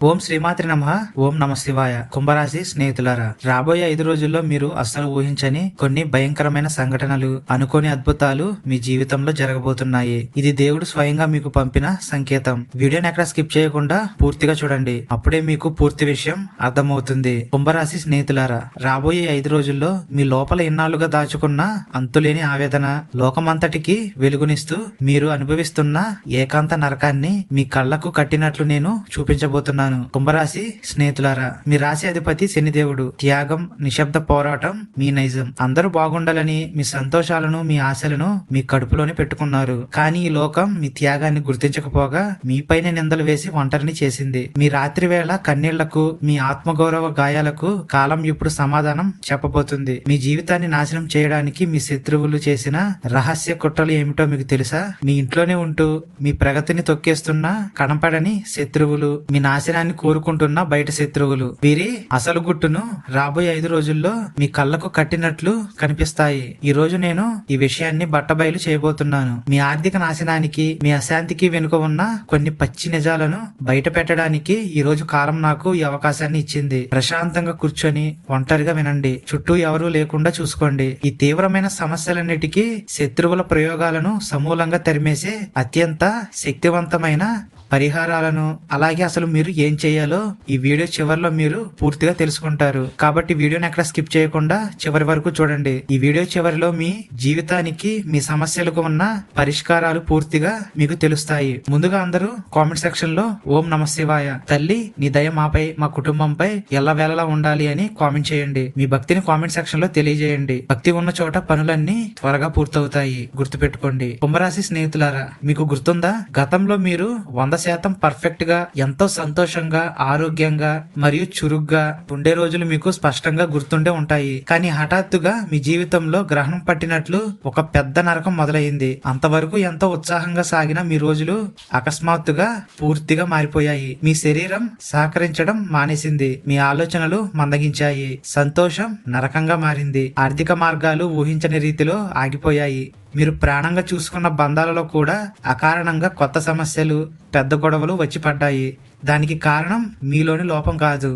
ఓం శ్రీమాత్రి నమః. ఓం నమ శివాయ. కుంభరాశి స్నేహితులారా, రాబోయే 5 రోజుల్లో మీరు అస్సలు ఊహించని కొన్ని భయంకరమైన సంఘటనలు, అనుకోని అద్భుతాలు మీ జీవితంలో జరగబోతున్నాయి. ఇది దేవుడు స్వయంగా మీకు పంపిన సంకేతం. వీడియోని ఎక్కడ స్కిప్ చేయకుండా పూర్తిగా చూడండి. అప్పుడే మీకు పూర్తి విషయం అర్థమవుతుంది. కుంభరాశి స్నేహితులారా, రాబోయే 5 రోజుల్లో మీ లోపల ఇన్నాళ్లుగా దాచుకున్న అంతులేని ఆవేదన, లోకమంతటికి వెలుగునిస్తూ మీరు అనుభవిస్తున్న ఏకాంత నరకాన్ని మీ కళ్లకు కట్టినట్లు నేను చూపించబోతున్నాను. కుంభరాశి స్నేహితులారా, మీ రాశి అధిపతి శనిదేవుడు. త్యాగం, నిశ్శబ్ద పోరాటం మీ నైజం. అందరూ బాగుండాలని మీ సంతోషాలను, మీ ఆశలను మీ కడుపులోనే పెట్టుకున్నారు. కానీ ఈ లోకం మీ త్యాగాన్ని గుర్తించకపోగా మీపైనే నిందలు వేసి ఒంటరిని చేసింది. మీ రాత్రి వేళ కన్నీళ్లకు, మీ ఆత్మగౌరవ గాయాలకు కాలం ఇప్పుడు సమాధానం చెప్పబోతుంది. మీ జీవితాన్ని నాశనం చేయడానికి మీ శత్రువులు చేసిన రహస్య కుట్రలు ఏమిటో మీకు తెలుసా? మీ ఇంట్లోనే ఉంటూ మీ ప్రగతిని తొక్కేస్తున్న కనపడని శత్రువులు, మీ నాశనాన్ని కోరుకుంటున్న బయట శత్రువులు. వీరి అసలు గుట్టును రాబోయే 5 రోజుల్లో మీ కళ్ళకు కట్టినట్లు కనిపిస్తాయి. ఈ రోజు నేను ఈ విషయాన్ని బట్టబయలు చేయబోతున్నాను. మీ ఆర్థిక నాశనానికి, మీ అశాంతికి వెనుక ఉన్న కొన్ని పచ్చి నిజాలను బయట పెట్టడానికి ఈ రోజు కాలం నాకు ఈ అవకాశాన్ని ఇచ్చింది. ప్రశాంతంగా కూర్చొని ఒంటరిగా వినండి. చుట్టూ ఎవరూ లేకుండా చూసుకోండి. ఈ తీవ్రమైన సమస్యలన్నిటికీ శత్రువుల ప్రయోగాలను సమూలంగా తరిమేసే అత్యంత శక్తివంతమైన పరిహారాలను, అలాగే అసలు మీరు ఏం చేయాలో ఈ వీడియో చివరిలో మీరు పూర్తిగా తెలుసుకుంటారు. కాబట్టి వీడియోని ఎక్కడ స్కిప్ చేయకుండా చివరి వరకు చూడండి. ఈ వీడియో చివరిలో మీ జీవితానికి, మీ సమస్యలకు ఉన్న పరిష్కారాలు పూర్తిగా మీకు తెలుస్తాయి. ముందుగా అందరూ కామెంట్ సెక్షన్ లో ఓం నమ శివాయ, తల్లి నీ దయ మాపై, మా కుటుంబంపై ఎల్లవేళలా ఉండాలి అని కామెంట్ చేయండి. మీ భక్తిని కామెంట్ సెక్షన్ లో తెలియజేయండి. భక్తి ఉన్న చోట పనులన్నీ త్వరగా పూర్తవుతాయి. గుర్తుపెట్టుకోండి. కుంభరాశి స్నేహితులారా, మీకు గుర్తుందా? గతంలో మీరు 100% పర్ఫెక్ట్ గా, ఎంతో సంతోషంగా, ఆరోగ్యంగా మరియు చురుగ్గా ఉండే రోజులు మీకు స్పష్టంగా గుర్తుండే ఉంటాయి. కానీ హఠాత్తుగా మీ జీవితంలో గ్రహణం పట్టినట్లు ఒక పెద్ద నరకం మొదలైంది. అంతవరకు ఎంతో ఉత్సాహంగా సాగిన మీ రోజులు అకస్మాత్తుగా పూర్తిగా మారిపోయాయి. మీ శరీరం సహకరించడం మానేసింది. మీ ఆలోచనలు మందగించాయి. సంతోషం నరకంగా మారింది. ఆర్థిక మార్గాలు ఊహించని రీతిలో ఆగిపోయాయి. మీరు ప్రాణంగా చూసుకున్న బంధాలలో కూడా అకారణంగా కొత్త సమస్యలు, పెద్ద గొడవలు వచ్చి పడ్డాయి. దానికి కారణం మీలోని లోపం కాదు,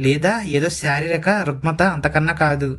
లేదా ఏదో శారీరక రుగ్మత, అంతకన్నా కాదు.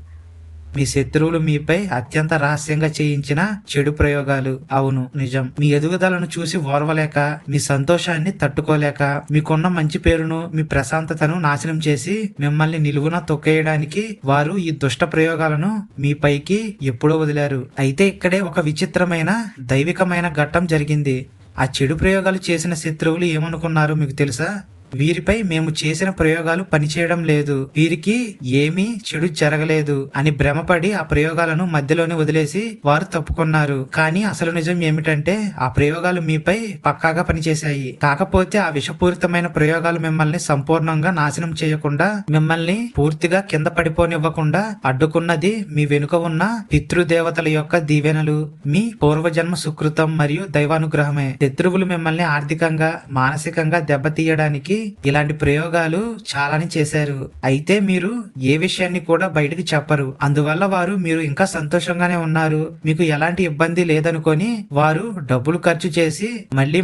మీ శత్రువులు మీపై అత్యంత రహస్యంగా చేయించిన చెడు ప్రయోగాలు. అవును, నిజం. మీ ఎదుగుదలను చూసి ఓర్వలేక, మీ సంతోషాన్ని తట్టుకోలేక, మీకున్న మంచి పేరును, మీ ప్రశాంతతను నాశనం చేసి మిమ్మల్ని నిలువున తొక్కేయడానికి వారు ఈ దుష్ట ప్రయోగాలను మీపైకి ఎప్పుడో వదిలారు. అయితే ఇక్కడే ఒక విచిత్రమైన దైవికమైన ఘట్టం జరిగింది. ఆ చెడు ప్రయోగాలు చేసిన శత్రువులు ఏమనుకున్నారు మీకు తెలుసా? వీరిపై మేము చేసిన ప్రయోగాలు పనిచేయడం లేదు, వీరికి ఏమీ చెడు జరగలేదు అని భ్రమపడి ఆ ప్రయోగాలను మధ్యలోనే వదిలేసి వారు తప్పుకున్నారు. కానీ అసలు నిజం ఏమిటంటే ఆ ప్రయోగాలు మీపై పక్కాగా పనిచేశాయి. కాకపోతే ఆ విషపూరితమైన ప్రయోగాలు మిమ్మల్ని సంపూర్ణంగా నాశనం చేయకుండా, మిమ్మల్ని పూర్తిగా కింద పడిపోనివ్వకుండా అడ్డుకున్నది మీ వెనుక ఉన్న పితృదేవతల యొక్క దీవెనలు, మీ పూర్వజన్మ సుకృతం మరియు దైవానుగ్రహమే. శత్రువులు మిమ్మల్ని ఆర్థికంగా, మానసికంగా దెబ్బతీయడానికి ఇలాంటి ప్రయోగాలు చాలానే చేశారు. అయితే మీరు ఏ విషయాన్ని కూడా బయటకు చెప్పరు. అందువల్ల వారు మీరు ఇంకా సంతోషంగానే ఉన్నారు, మీకు ఎలాంటి ఇబ్బంది లేదనుకొని వారు డబ్బులు ఖర్చు చేసి మళ్ళీ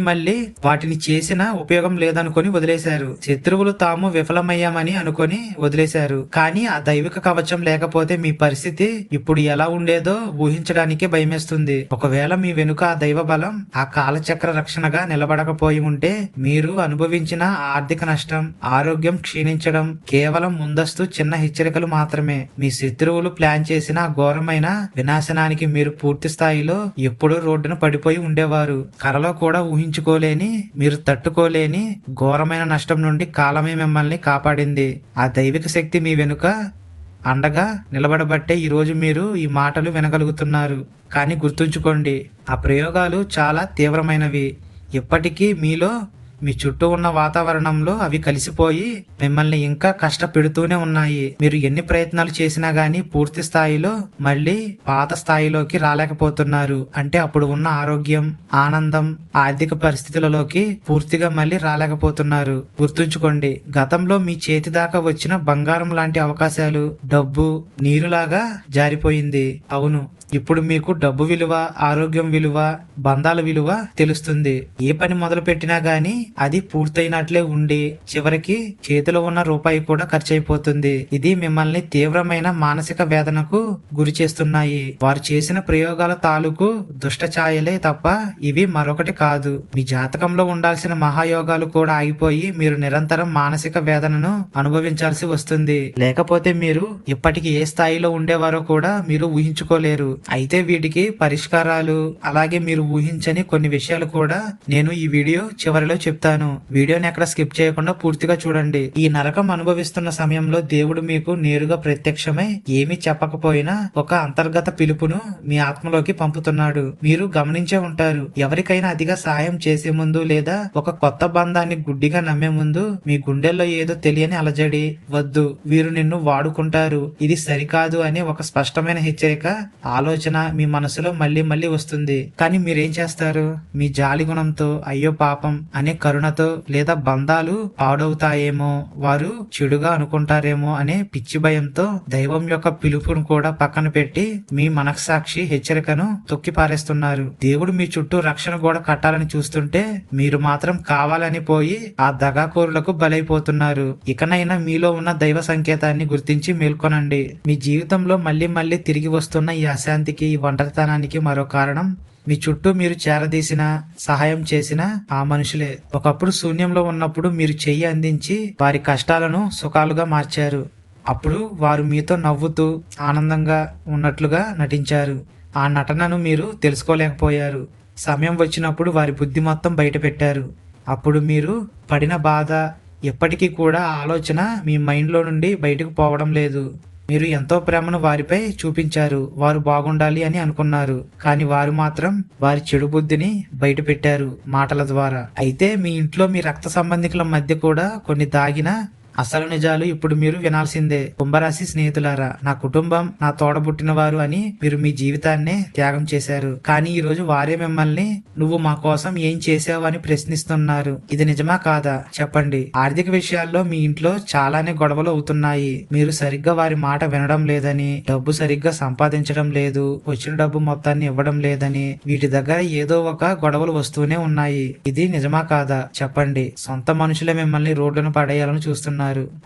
వాటిని చేసిన ఉపయోగం లేదనుకొని వదిలేశారు. శత్రువులు తాము విఫలమయ్యామని అనుకొని వదిలేశారు. కానీ ఆ దైవిక కవచం లేకపోతే మీ పరిస్థితి ఇప్పుడు ఎలా ఉండేదో ఊహించడానికే భయమేస్తుంది. ఒకవేళ మీ వెనుక ఆ దైవ బలం, ఆ కాలచక్ర రక్షణగా నిలబడకపోయి ఉంటే మీరు అనుభవించిన ఆర్థిక నష్టం, ఆరోగ్యం క్షీణించడం కేవలం ముందస్తు చిన్న హెచ్చరికలు మాత్రమే. మీ శత్రువులు ప్లాన్ చేసిన ఘోరమైన వినాశనానికి మీరు పూర్తి స్థాయిలో ఎప్పుడూ రోడ్డున పడిపోయి ఉండేవారు. కలలో కూడా ఊహించుకోలేని, మీరు తట్టుకోలేని ఘోరమైన నష్టం నుండి కాలమే మిమ్మల్ని కాపాడింది. ఆ దైవిక శక్తి మీ వెనుక అండగా నిలబడబట్టే ఈ రోజు మీరు ఈ మాటలు వినగలుగుతున్నారు. కానీ గుర్తుంచుకోండి, ఆ ప్రయోగాలు చాలా తీవ్రమైనవి. ఇప్పటికీ మీలో, మీ చుట్టూ ఉన్న వాతావరణంలో అవి కలిసిపోయి మిమ్మల్ని ఇంకా కష్టపెడుతూనే ఉన్నాయి. మీరు ఎన్ని ప్రయత్నాలు చేసినా గానీ పూర్తి స్థాయిలో మళ్ళీ పాత స్థాయిలోకి రాలేకపోతున్నారు. అంటే అప్పుడు ఉన్న ఆరోగ్యం, ఆనందం, ఆర్థిక పరిస్థితులలోకి పూర్తిగా మళ్ళీ రాలేకపోతున్నారు. గుర్తుంచుకోండి, గతంలో మీ చేతి దాకా వచ్చిన బంగారం లాంటి అవకాశాలు, డబ్బు నీరులాగా జారిపోయింది. అవును, ఇప్పుడు మీకు డబ్బు విలువ, ఆరోగ్యం విలువ, బంధాల విలువ తెలుస్తుంది. ఏ పని మొదలు పెట్టినా గానీ అది పూర్తయినట్లే ఉండి చివరికి చేతిలో ఉన్న రూపాయి కూడా ఖర్చు అయిపోతుంది. ఇది మిమ్మల్ని తీవ్రమైన మానసిక వేదనకు గురి చేస్తున్నాయి. వారు చేసిన ప్రయోగాల తాలూకు దుష్ట ఛాయలే తప్ప ఇవి మరొకటి కాదు. మీ జాతకంలో ఉండాల్సిన మహాయోగాలు కూడా ఆగిపోయి మీరు నిరంతరం మానసిక వేదనను అనుభవించాల్సి వస్తుంది. లేకపోతే మీరు ఇప్పటికి ఏ స్థాయిలో ఉండేవారో కూడా మీరు ఊహించుకోలేరు. అయితే వీటికి పరిష్కారాలు అలాగే మీరు ఊహించని కొన్ని విషయాలు కూడా నేను ఈ వీడియో చివరిలో చెప్తాను. వీడియోని ఎక్కడ స్కిప్ చేయకుండా పూర్తిగా చూడండి. ఈ నరకం అనుభవిస్తున్న సమయంలో దేవుడు మీకు నేరుగా ప్రత్యక్షమై ఏమీ చెప్పకపోయినా ఒక అంతర్గత పిలుపును మీ ఆత్మలోకి పంపుతున్నాడు. మీరు గమనించే ఉంటారు. ఎవరికైనా అతిగా సహాయం చేసే ముందు లేదా ఒక కొత్త బంధాన్ని గుడ్డిగా నమ్మే ముందు మీ గుండెల్లో ఏదో తెలియని అలజడి, వద్దు వీరు నిన్ను వాడుకుంటారు, ఇది సరికాదు అనే ఒక స్పష్టమైన హెచ్చరిక ఆలోచన మీ మనసులో మళ్ళీ మళ్ళీ వస్తుంది. కానీ మీరేం చేస్తారు? మీ జాలి గుణంతో అయ్యో పాపం అనే కరుణతో లేదా బంధాలు పాడవుతాయేమో, వారు చెడుగా అనుకుంటారేమో అనే పిచ్చి భయంతో దైవం యొక్క పిలుపును కూడా పక్కన పెట్టి మీ మనస్సాక్షి హెచ్చరికను తొక్కి పారేస్తున్నారు. దేవుడు మీ చుట్టూ రక్షణ గోడ కట్టాలని చూస్తుంటే మీరు మాత్రం కావాలని పోయి ఆ దగాకోరులకు బలైపోతున్నారు. ఇకనైనా మీలో ఉన్న దైవ సంకేతాన్ని గుర్తించి మేల్కొనండి. మీ జీవితంలో మళ్ళీ మళ్ళీ తిరిగి వస్తున్న ఈ అశాంతికి, ఈ ఒంటరితనానికి మరో కారణం మీ చుట్టూ మీరు చేరదీసిన, సహాయం చేసిన ఆ మనుషులే. ఒకప్పుడు శూన్యంలో ఉన్నప్పుడు మీరు చెయ్యి అందించి వారి కష్టాలను సుఖాలుగా మార్చారు. అప్పుడు వారు మీతో నవ్వుతూ ఆనందంగా ఉన్నట్లుగా నటించారు. ఆ నటనను మీరు తెలుసుకోలేకపోయారు. సమయం వచ్చినప్పుడు వారి బుద్ధి మొత్తం బయట పెట్టారు. అప్పుడు మీరు పడిన బాధ ఎప్పటికీ కూడా ఆలోచన మీ మైండ్లో నుండి బయటకు పోవడం లేదు. మీరు ఎంతో ప్రేమను వారిపై చూపించారు. వారు బాగుండాలి అని అనుకున్నారు. కానీ వారు మాత్రం వారి చెడు బుద్ధిని బయట పెట్టారు మాటల ద్వారా. అయితే మీ ఇంట్లో మీ రక్త సంబంధికుల మధ్య కూడా కొన్ని దాగిన అసలు నిజాలు ఇప్పుడు మీరు వినాల్సిందే. కుంభరాశి స్నేహితులారా, నా కుటుంబం, నా తోడబుట్టిన వారు అని మీరు మీ జీవితాన్నే త్యాగం చేశారు. కానీ ఈ రోజు వారే మిమ్మల్ని నువ్వు మా కోసం ఏం చేసావు అని ప్రశ్నిస్తున్నారు. ఇది నిజమా కాదా చెప్పండి. ఆర్థిక విషయాల్లో మీ ఇంట్లో చాలానే గొడవలు అవుతున్నాయి. మీరు సరిగ్గా వారి మాట వినడం లేదని, డబ్బు సరిగ్గా సంపాదించడం లేదు, వచ్చిన డబ్బు మొత్తాన్ని ఇవ్వడం లేదని, వీటి దగ్గర ఏదో ఒక గొడవలు వస్తూనే ఉన్నాయి. ఇది నిజమా కాదా చెప్పండి. సొంత మనుషులే మిమ్మల్ని రోడ్డును పడేయాలని చూస్తున్నారు.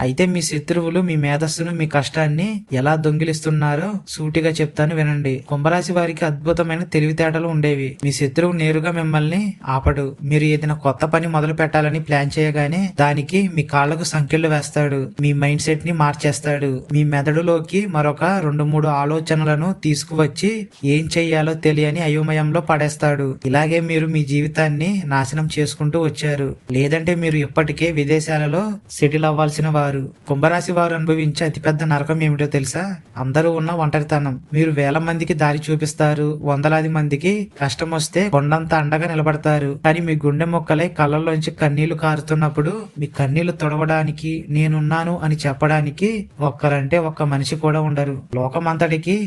అయితే మీ శత్రువులు మీ మేధస్సును, మీ కష్టాన్ని ఎలా దొంగిలిస్తున్నారో సూటిగా చెప్తాను వినండి. కుంభరాశి వారికి అద్భుతమైన తెలివితేటలు ఉండేవి. మీ శత్రువు నేరుగా మిమ్మల్ని ఆపడు. మీరు ఏదైనా కొత్త పని మొదలు పెట్టాలని ప్లాన్ చేయగానే దానికి మీ కాళ్లకు సంకెళ్లు వేస్తాడు. మీ మైండ్ సెట్ ని మార్చేస్తాడు. మీ మెదడులోకి మరొక 2-3 ఆలోచనలను తీసుకువచ్చి ఏం చెయ్యాలో తెలియని అయోమయంలో పడేస్తాడు. ఇలాగే మీరు మీ జీవితాన్ని నాశనం చేసుకుంటూ వచ్చారు. లేదంటే మీరు ఇప్పటికే విదేశాలలో సెటిల్ అవ్వాల్సిన వారు. కుంభరాశి వారు అనుభవించే అతిపెద్ద నరకం ఏమిటో తెలుసా? అందరూ ఉన్న ఒంటరితనం. మీరు వేల మందికి దారి చూపిస్తారు. వందలాది మందికి కష్టం వస్తే కొండంత అండగా నిలబడతారు. కానీ మీ గుండె మొక్కలై కళ్ళల్లోంచి కన్నీళ్లు కారుతున్నప్పుడు మీ కన్నీళ్లు తొడవడానికి, నేనున్నాను అని చెప్పడానికి ఒక్కరంటే ఒక్క మనిషి కూడా ఉండరు. లోకమంతటికి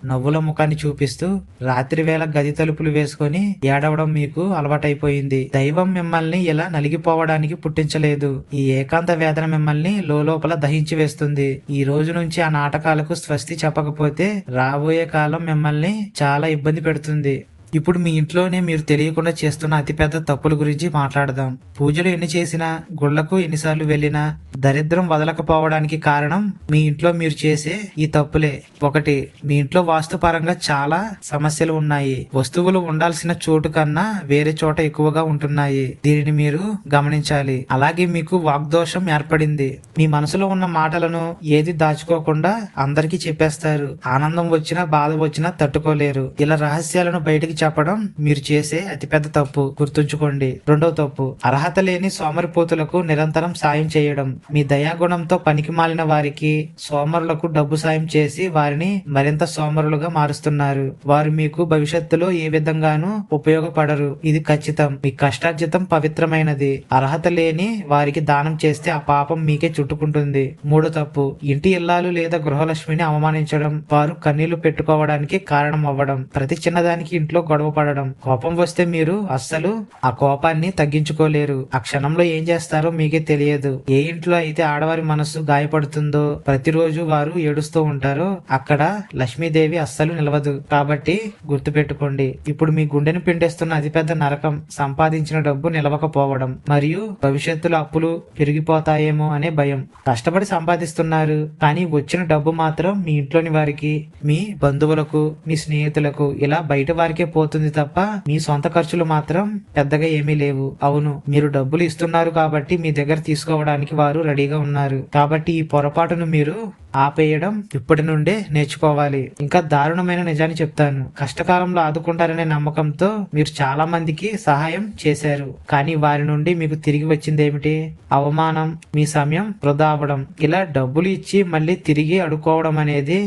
నవ్వుల ముఖాన్ని చూపిస్తూ రాత్రి వేళ గది తలుపులు వేసుకొని ఏడవడం మీకు అలవాటైపోయింది. దైవం మిమ్మల్ని ఇలా నలిగిపోవడానికి పుట్టించలేదు. ఈ ఏకాంత వేదన మిమ్మల్ని లోపల దహించి వేస్తుంది. ఈ రోజు నుంచి ఆ నాటకాలకు స్వస్తి చెప్పకపోతే రాబోయే కాలం మిమ్మల్ని చాలా ఇబ్బంది పెడుతుంది. ఇప్పుడు మీ ఇంట్లోనే మీరు తెలియకుండా చేస్తున్న అతిపెద్ద తప్పుల గురించి మాట్లాడదాం. పూజలు ఎన్ని చేసినా, గుళ్లకు ఎన్నిసార్లు వెళ్ళినా దరిద్రం వదలకపోవడానికి కారణం మీ ఇంట్లో మీరు చేసే ఈ తప్పులే. 1. మీ ఇంట్లో వాస్తుపరంగా చాలా సమస్యలు ఉన్నాయి. వస్తువులు ఉండాల్సిన చోటు కన్నా వేరే చోట ఎక్కువగా ఉంటున్నాయి. దీనిని మీరు గమనించాలి. అలాగే మీకు వాగ్దోషం ఏర్పడింది. మీ మనసులో ఉన్న మాటలను ఏది దాచుకోకుండా అందరికీ చెప్పేస్తారు. ఆనందం వచ్చినా బాధ వచ్చినా తట్టుకోలేరు. ఇలా రహస్యాలను బయటికి చెప్పడం మీరు చేసే అతిపెద్ద తప్పు. గుర్తుంచుకోండి. 2వ తప్పు, అర్హత లేని సోమరిపోతులకు నిరంతరం సాయం చేయడం. మీ దయాగుణంతో పనికి మాలిన వారికి, సోమరులకు డబ్బు సాయం చేసి వారిని మరింత సోమరులుగా మారుస్తున్నారు. వారు మీకు భవిష్యత్తులో ఏ విధంగానూ ఉపయోగపడరు. ఇది ఖచ్చితం. మీ కష్టార్జితం పవిత్రమైనది. అర్హత లేని వారికి దానం చేస్తే ఆ పాపం మీకే చుట్టుకుంటుంది. 3వ తప్పు, ఇంటి ఇల్లాలు లేదా గృహలక్ష్మిని అవమానించడం, వారు కన్నీళ్లు పెట్టుకోవడానికి కారణం అవ్వడం. ప్రతి చిన్నదానికి ఇంట్లో గొడవ పడడం. కోపం వస్తే మీరు అస్సలు ఆ కోపాన్ని తగ్గించుకోలేరు. ఆ క్షణంలో ఏం చేస్తారో మీకే తెలియదు. ఏ ఇంట్లో మనసులో అయితే ఆడవారి మనసు గాయపడుతుందో, ప్రతిరోజు వారు ఏడుస్తూ ఉంటారో అక్కడ లక్ష్మీదేవి అస్సలు నిలవదు. కాబట్టి గుర్తుపెట్టుకోండి. ఇప్పుడు మీ గుండెను పిండేస్తున్న అతిపెద్ద నరకం సంపాదించిన డబ్బు నిలవకపోవడం మరియు భవిష్యత్తులో అప్పులు పెరిగిపోతాయేమో అనే భయం. కష్టపడి సంపాదిస్తున్నారు, కానీ వచ్చిన డబ్బు మాత్రం మీ ఇంట్లోని వారికి, మీ బంధువులకు, మీ స్నేహితులకు, ఇలా బయట వారికే పోతుంది తప్ప మీ సొంత ఖర్చులు మాత్రం పెద్దగా ఏమీ లేవు. అవును, మీరు డబ్బులు ఇస్తున్నారు కాబట్టి మీ దగ్గర తీసుకోవడానికి వారు రెడీగా ఉన్నారు. కాబట్టి ఈ పొరపాటును మీరు ఆపేయడం ఇప్పటి నుండే నేర్చుకోవాలి. ఇంకా దారుణమైన నిజాన్ని చెప్తాను. కష్టకాలంలో ఆదుకుంటారనే నమ్మకంతో మీరు చాలా మందికి సహాయం చేశారు, కానీ వారి నుండి మీకు తిరిగి వచ్చింది ఏమిటి? అవమానం, మీ సమయం వృధా అవ్వడం. ఇలా డబ్బులు ఇచ్చి మళ్ళీ తిరిగి అడుకోవడం అనేది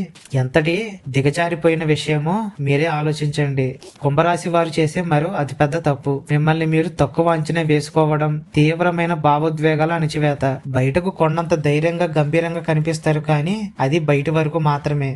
ఎంతటి దిగజారిపోయిన విషయమో మీరే ఆలోచించండి. కుంభరాశి వారు చేసే మరో అతిపెద్ద తప్పు మిమ్మల్ని మీరు తక్కువ అంచనా వేసుకోవడం, తీవ్రమైన భావోద్వేగాల అణచివేత. బయటకు కొండంత ధైర్యంగా గంభీరంగా కనిపిస్తారు, కానీ అది బయట వరకు మాత్రమే.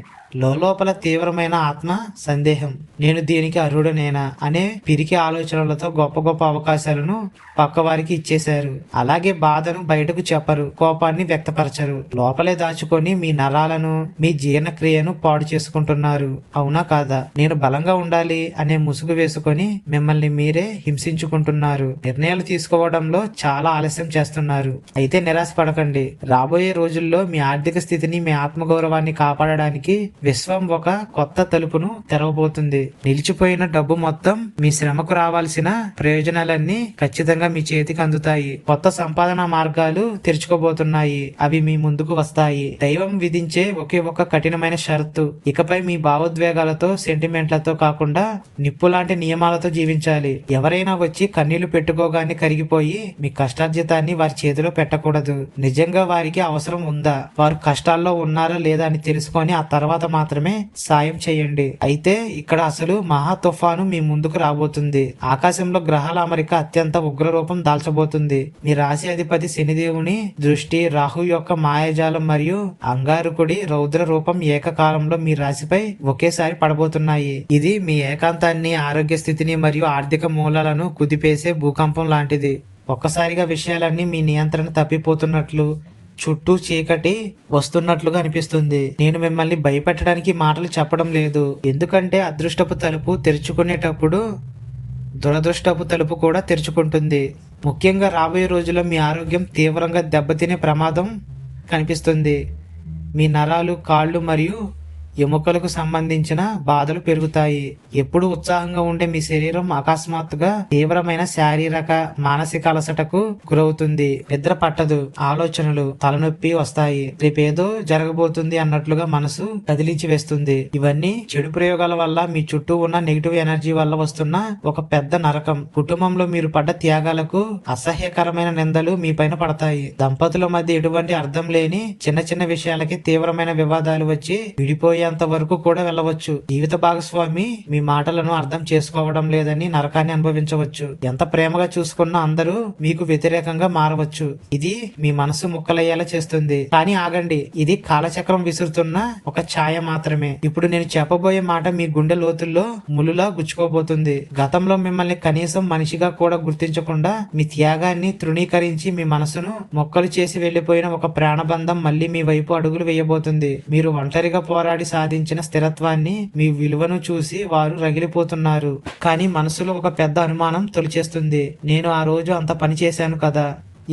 లోపల తీవ్రమైన ఆత్మ సందేహం, నేను దీనికి అర్హుడనేనా అనే పిరికి ఆలోచనలతో గొప్ప గొప్ప అవకాశాలను పక్కవారికి ఇచ్చేశారు. అలాగే బాధను బయటకు చెప్పరు, కోపాన్ని వ్యక్తపరచరు, లోపలే దాచుకొని మీ నరాలను, మీ జీర్ణక్రియను పాడు చేసుకుంటున్నారు. అవునా కాదా? నేను బలంగా ఉండాలి అనే ముసుగు వేసుకొని మిమ్మల్ని మీరే హింసించుకుంటున్నారు. నిర్ణయాలు తీసుకోవడంలో చాలా ఆలస్యం చేస్తున్నారు. అయితే నిరాశపడకండి. రాబోయే రోజుల్లో మీ ఆర్థిక స్థితిని, మీ ఆత్మగౌరవాన్ని కాపాడడానికి విశ్వం ఒక కొత్త తలుపును తెరవబోతుంది. నిలిచిపోయిన డబ్బు మొత్తం, మీ శ్రమకు రావాల్సిన ప్రయోజనాలన్నీ ఖచ్చితంగా మీ చేతికి అందుతాయి. కొత్త సంపాదన మార్గాలు తెరుచుకోబోతున్నాయి. అవి మీ ముందుకు వస్తాయి. దైవం విధించే ఒకే ఒక కఠినమైన షరతు, ఇకపై మీ భావోద్వేగాలతో, సెంటిమెంట్లతో కాకుండా నిప్పు లాంటి నియమాలతో జీవించాలి. ఎవరైనా వచ్చి కన్నీళ్లు పెట్టుకోగానే కరిగిపోయి మీ కష్టార్జితాన్ని వారి చేతిలో పెట్టకూడదు. నిజంగా వారికి అవసరం ఉందా, వారు కష్టాల్లో ఉన్నారా లేదా అని తెలుసుకొని ఆ తర్వాత మాత్రమే సాయం చేయండి. అయితే ఇక్కడ అసలు మహా తుఫాను మీ ముందుకు రాబోతుంది. ఆకాశంలో గ్రహాల అమరిక అత్యంత ఉగ్రరూపం దాల్చబోతుంది. మీ రాశి అధిపతి శనిదేవుని దృష్టి, రాహు యొక్క మాయాజాలం మరియు అంగారకుడి రౌద్ర రూపం ఏకకాలంలో మీ రాశిపై ఒకేసారి పడబోతున్నాయి. ఇది మీ ఏకాంతాన్ని, ఆరోగ్య స్థితిని మరియు ఆర్థిక మూలాలను కుదిపేసే భూకంపం లాంటిది. ఒక్కసారిగా విషయాలన్నీ మీ నియంత్రణ తప్పిపోతున్నట్లు, చుట్టూ చీకటి వస్తున్నట్లుగా అనిపిస్తుంది. నేను మిమ్మల్ని భయపెట్టడానికి మాటలు చెప్పడం లేదు, ఎందుకంటే అదృష్టపు తలుపు తెరుచుకునేటప్పుడు దురదృష్టపు తలుపు కూడా తెరుచుకుంటుంది. ముఖ్యంగా రాబోయే రోజుల్లో మీ ఆరోగ్యం తీవ్రంగా దెబ్బతినే ప్రమాదం కనిపిస్తుంది. మీ నరాలు, కాళ్ళు మరియు ఎముకలకు సంబంధించిన బాధలు పెరుగుతాయి. ఎప్పుడు ఉత్సాహంగా ఉండే మీ శరీరం అకస్మాత్తుగా తీవ్రమైన శారీరక, మానసిక అలసటకు గురవుతుంది. నిద్ర పట్టదు, ఆలోచనలు, తలనొప్పి వస్తాయి. రేపేదో జరగబోతుంది అన్నట్లుగా మనసు కదిలించి వేస్తుంది. ఇవన్నీ చెడు ప్రయోగాల వల్ల, మీ చుట్టూ ఉన్న నెగిటివ్ ఎనర్జీ వల్ల వస్తున్న ఒక పెద్ద నరకం. కుటుంబంలో మీరు పడ్డ త్యాగాలకు అసహ్యకరమైన నిందలు మీ పైన పడతాయి. దంపతుల మధ్య ఎటువంటి అర్థం లేని చిన్న చిన్న విషయాలకి తీవ్రమైన వివాదాలు వచ్చి విడిపోయే వరకు కూడా వెళ్ళవచ్చు. జీవిత భాగస్వామి మీ మాటలను అర్థం చేసుకోవడం లేదని నరకాన్ని అనుభవించవచ్చు. ఎంత ప్రేమగా చూసుకున్నా అందరూ మీకు వ్యతిరేకంగా మారవచ్చు. ఇది మీ మనసు ముక్కలయ్యేలా చేస్తుంది. కానీ ఆగండి, ఇది కాలచక్రం విసురుతున్న ఒక ఛాయ మాత్రమే. ఇప్పుడు నేను చెప్పబోయే మాట మీ గుండె లోతుల్లో ములులా గుచ్చుకోబోతుంది. గతంలో మిమ్మల్ని కనీసం మనిషిగా కూడా గుర్తించకుండా మీ త్యాగాన్ని తృణీకరించి మీ మనసును మొక్కలు చేసి వెళ్లిపోయిన ఒక ప్రాణబంధం మళ్లీ మీ వైపు అడుగులు వేయబోతుంది. మీరు ఒంటరిగా పోరాడి సాధించిన స్థిరత్వాన్ని, మీ విలువను చూసి వారు రగిలిపోతున్నారు. కానీ మనసులో ఒక పెద్ద అనుమానం తొలిచేస్తుంది. నేను ఆ రోజు అంత పని చేశాను కదా,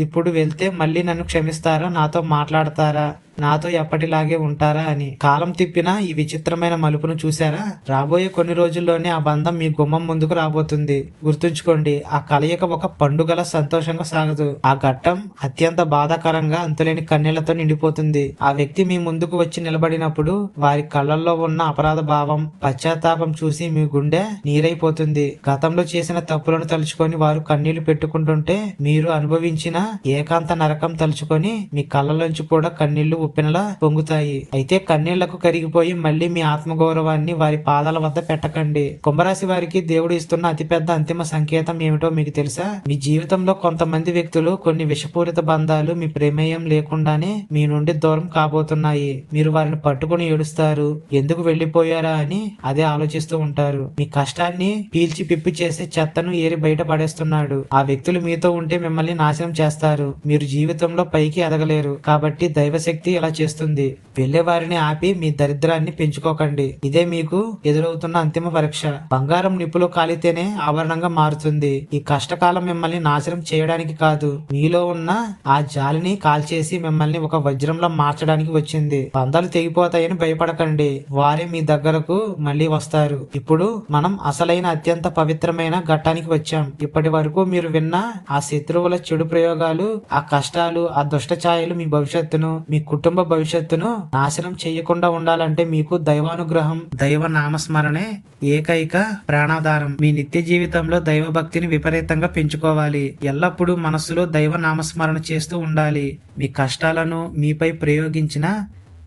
ఇప్పుడు వెళ్తే మళ్ళీ నన్ను క్షమిస్తారా, నాతో మాట్లాడతారా, నాతో ఎప్పటిలాగే ఉంటారా అని. కాలం తిప్పిన ఈ విచిత్రమైన మలుపును చూసారా? రాబోయే కొన్ని రోజుల్లోనే ఆ బంధం మీ గుమ్మం ముందుకు రాబోతుంది. గుర్తుంచుకోండి, ఆ కలయిక ఒక పండుగల సంతోషంగా సాగదు. ఆ ఘట్టం అత్యంత బాధాకరంగా, అంతులేని కన్నీళ్లతో నిండిపోతుంది. ఆ వ్యక్తి మీ ముందుకు వచ్చి నిలబడినప్పుడు వారి కళ్ళల్లో ఉన్న అపరాధ భావం, పశ్చాత్తాపం చూసి మీ గుండె నీరైపోతుంది. గతంలో చేసిన తప్పులను తలుచుకొని వారు కన్నీళ్లు పెట్టుకుంటుంటే మీరు అనుభవించిన ఏకాంత నరకం తలుచుకొని మీ కళ్ళలోంచి కూడా కన్నీళ్లు ఉప్పెనలా పొంగుతాయి. అయితే కన్నీళ్లకు కరిగిపోయి మళ్ళీ మీ ఆత్మగౌరవాన్ని వారి పాదాల వద్ద పెట్టకండి. కుంభరాశి వారికి దేవుడు ఇస్తున్న అతిపెద్ద అంతిమ సంకేతం ఏమిటో మీకు తెలుసా? మీ జీవితంలో కొంతమంది వ్యక్తులు కొన్ని విషపూరిత బంధాలు మీ ప్రమేయం లేకుండానే మీ నుండి దూరం కాబోతున్నాయి. మీరు వారిని పట్టుకుని ఏడుస్తారు, ఎందుకు వెళ్లిపోయారా అని అదే ఆలోచిస్తూ ఉంటారు. మీ కష్టాన్ని పీల్చి పిప్పి చేసే చెత్తను ఏరి బయట పడేస్తున్నాడు. ఆ వ్యక్తులు మీతో ఉంటే మిమ్మల్ని నాశనం చేస్తారు. మీరు జీవితంలో పైకి ఎదగలేరు. కాబట్టి దైవశక్తి ఇలా చేస్తుంది. వెళ్లే వారిని ఆపి మీ దరిద్రాన్ని పెంచుకోకండి. ఇదే మీకు ఎదురవుతున్న అంతిమ పరీక్ష. బంగారం నిప్పులో కాలితేనే ఆభరణంగా మారుతుంది. ఈ కష్టకాలం మిమ్మల్ని నాశనం చేయడానికి కాదు, మీలో ఉన్న ఆ జాలిని కాల్చేసి మిమ్మల్ని ఒక వజ్రంలో మార్చడానికి వచ్చింది. బంధాలు తెగిపోతాయని భయపడకండి, వారే మీ దగ్గరకు మళ్ళీ వస్తారు. ఇప్పుడు మనం అసలైన అత్యంత పవిత్రమైన ఘట్టానికి వచ్చాం. ఇప్పటి వరకు మీరు విన్న ఆ శత్రువుల చెడు ప్రయోగాలు, ఆ కష్టాలు, ఆ దుష్ట ఛాయలు మీ భవిష్యత్తును, మీ కుటుంబ భవిష్యత్తును నాశనం చేయకుండా ఉండాలంటే మీకు దైవానుగ్రహం, దైవ నామస్మరణే ఏకైక ప్రాణాధారం. మీ నిత్య జీవితంలో దైవ భక్తిని విపరీతంగా పెంచుకోవాలి. ఎల్లప్పుడూ మనస్సులో దైవ నామస్మరణ చేస్తూ ఉండాలి. మీ కష్టాలను మీపై ప్రయోగించిన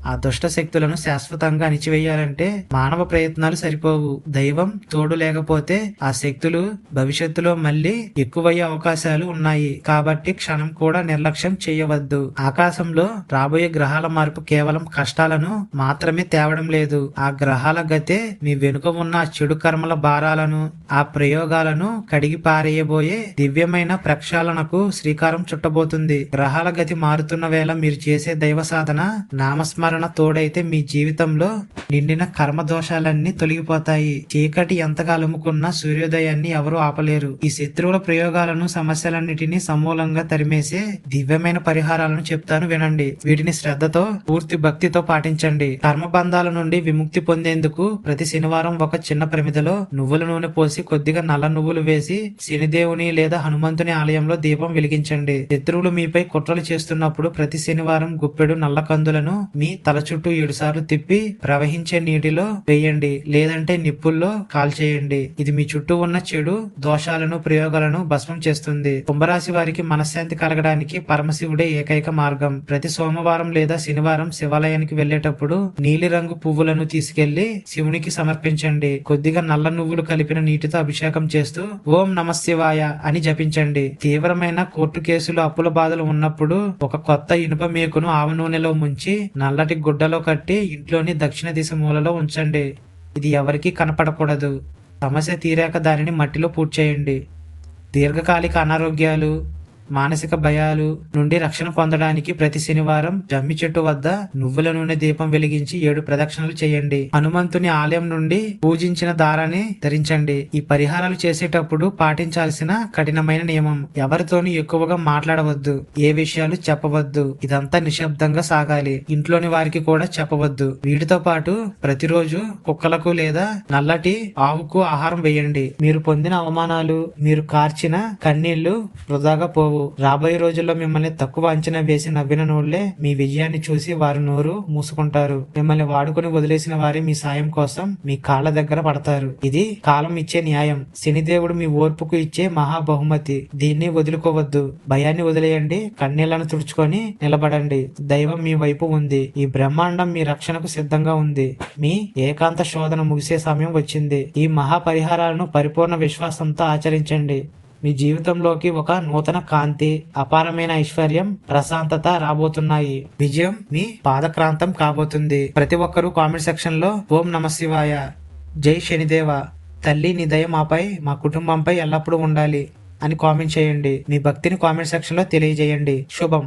ఆ దుష్ట శక్తులను శాశ్వతంగా అణిచివేయాలంటే మానవ ప్రయత్నాలు సరిపోవు. దైవం తోడు లేకపోతే ఆ శక్తులు భవిష్యత్తులో మళ్ళీ ఎక్కువయ్యే అవకాశాలు ఉన్నాయి. కాబట్టి క్షణం కూడా నిర్లక్ష్యం చేయవద్దు. ఆకాశంలో రాబోయే గ్రహాల మార్పు కేవలం కష్టాలను మాత్రమే తేవడం లేదు. ఆ గ్రహాల గతే మీ వెనుక ఉన్న చెడు కర్మల భారాలను, ఆ ప్రయోగాలను కడిగి పారేయబోయే దివ్యమైన ప్రక్షాళనకు శ్రీకారం చుట్టబోతుంది. గ్రహాల గతి మారుతున్న వేళ మీరు చేసే దైవ సాధన, నామస్మరణ తోడైతే మీ జీవితంలో నిండిన కర్మ దోషాలన్నీ తొలగిపోతాయి. చీకటి ఎంతగా అలుముకున్న సూర్యోదయాన్ని ఎవరూ ఆపలేరు. ఈ శత్రువుల ప్రయోగాలను, సమస్యలన్నిటినీ సమూలంగా తరిమేసే దివ్యమైన పరిహారాలను చెప్తాను, వినండి. వీటిని శ్రద్ధతో, పూర్తి భక్తితో పాటించండి. కర్మబంధాల నుండి విముక్తి పొందేందుకు ప్రతి శనివారం ఒక చిన్న ప్రమిదలో నువ్వుల నూనె పోసి కొద్దిగా నల్ల నువ్వులు వేసి శనిదేవుని లేదా హనుమంతుని ఆలయంలో దీపం వెలిగించండి. శత్రువులు మీపై కుట్రలు చేస్తున్నప్పుడు ప్రతి శనివారం గుప్పెడు నల్ల కందులను మీ తల చుట్టూ 7 సార్లు తిప్పి ప్రవహించే నీటిలో వేయండి, లేదంటే నిప్పుల్లో కాల్చేయండి. ఇది మీ చుట్టూ ఉన్న చెడు దోషాలను, ప్రయోగాలను భస్మం చేస్తుంది. కుంభరాశి వారికి మనశ్శాంతి కలగడానికి పరమశివుడే ఏకైక మార్గం. ప్రతి సోమవారం లేదా శనివారం శివాలయానికి వెళ్లేటప్పుడు నీలిరంగు పువ్వులను తీసుకెళ్లి శివునికి సమర్పించండి. కొద్దిగా నల్ల నువ్వులు కలిపిన నీటితో అభిషేకం చేస్తూ ఓం నమఃశివాయ అని జపించండి. తీవ్రమైన కోర్టు కేసులు, అప్పుల బాధలు ఉన్నప్పుడు ఒక కొత్త ఇనుప మేకును ఆవ నూనెలో ముంచి నల్లటి గుడ్డలో కట్టి ఇంట్లోని దక్షిణ దిశ మూలలో ఉంచండి. ఇది ఎవరికీ కనపడకూడదు. సమస్య తీరాక దానిని మట్టిలో పూడ్చేయండి. దీర్ఘకాలిక అనారోగ్యాలు, మానసిక భయాలు నుండి రక్షణ పొందడానికి ప్రతి శనివారం జమ్మి చెట్టు వద్ద నువ్వుల నూనె దీపం వెలిగించి 7 ప్రదక్షిణలు చేయండి. హనుమంతుని ఆలయం నుండి పూజించిన దారాన్ని ధరించండి. ఈ పరిహారాలు చేసేటప్పుడు పాటించాల్సిన కఠినమైన నియమం: ఎవరితోనూ ఎక్కువగా మాట్లాడవద్దు, ఏ విషయాలు చెప్పవద్దు. ఇదంతా నిశ్శబ్దంగా సాగాలి. ఇంట్లోని వారికి కూడా చెప్పవద్దు. వీటితో పాటు ప్రతిరోజు కుక్కలకు లేదా నల్లటి ఆవుకు ఆహారం వేయండి. మీరు పొందిన అవమానాలు, మీరు కార్చిన కన్నీళ్లు వృధాగా పోవు. రాబోయే రోజుల్లో మిమ్మల్ని తక్కువ అంచనా వేసి నవ్విన నోళ్లే మీ విజయాన్ని చూసి వారు నోరు మూసుకుంటారు. మిమ్మల్ని వాడుకుని వదిలేసిన వారి మీ సాయం కోసం మీ కాళ్ళ దగ్గర పడతారు. ఇది కాలం ఇచ్చే న్యాయం. శనిదేవుడు మీ ఓర్పుకు ఇచ్చే మహా బహుమతి. దీన్ని వదులుకోవద్దు. భయాన్ని వదిలేయండి. కన్నీళ్లను తుడుచుకొని నిలబడండి. దైవం మీ వైపు ఉంది. ఈ బ్రహ్మాండం మీ రక్షణకు సిద్ధంగా ఉంది. మీ ఏకాంత శోధన ముగిసే సమయం వచ్చింది. ఈ మహా పరిహారాలను పరిపూర్ణ విశ్వాసంతో ఆచరించండి. మీ జీవితంలోకి ఒక నూతన కాంతి, అపారమైన ఐశ్వర్యం, ప్రశాంతత రాబోతున్నాయి. విజయం మీ పాదక్రాంతం కాబోతుంది. ప్రతి ఒక్కరూ కామెంట్ సెక్షన్ లో ఓం నమఃశివాయ, జై శనిదేవ, తల్లి నీ దయ మాపై, మా కుటుంబంపై ఎల్లప్పుడూ ఉండాలి అని కామెంట్ చేయండి. మీ భక్తిని కామెంట్ సెక్షన్ లో తెలియజేయండి. శుభం.